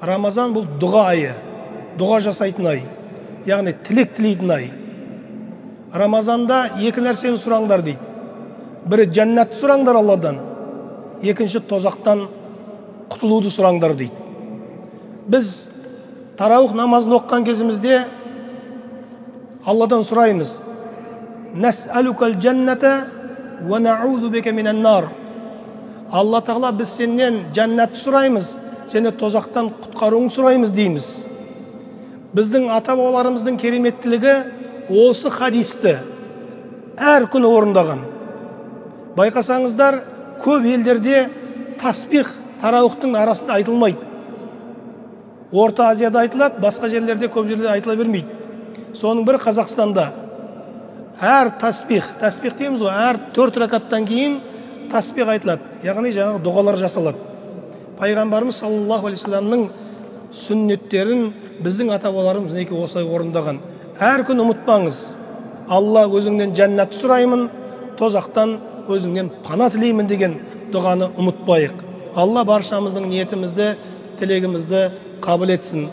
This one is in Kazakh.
Рамазан бұл дұға айы, дұға жасайтын ай, яғни тілек тілейтін ай. Рамазанда екі нәрсені сұраңдар дейді. Бірі жәннатты сұраңдар Алладан, екінші тозақтан құтылуды сұраңдар дейді. Біз тараух намазын оққан кезімізде Алладан сұраймыз: Нас'алукал джанната ва на'уду бика минан нар. Алла Тағала, біз сенен жәннатты сұраймыз және тозақтан құтқаруыңды сұраймыз дейміз. Біздің ата-бабаларымыздың кереметтілігі осы хадисті әр күні орындаған. Байқасаңыздар, көп елдерде таспих тарауихтың арасында айтылмайды. Орта Азияда айтылады, басқа жерлерде көп жерлерде айтыла бермейді. Соның бірі Қазақстанда. Әр таспих дейміз ғой, әр 4 ракаттан кейін таспих айтылады, яғни жаңағы дұғалар жасалады. Пайғамбарымыз саллаллаху алейхи вассаламның сүннеттерін біздің ата-бабаларымыз неке осылай орындаған. Әр күн ұмытпаңыз: Алла, өзіңнен жәннатты сұраймын, тозақтан өзіңнен пана тілеймін деген дұғаны ұмытпайық. Алла баршамыздың ниетімізді, тілегімізді қабыл етсін.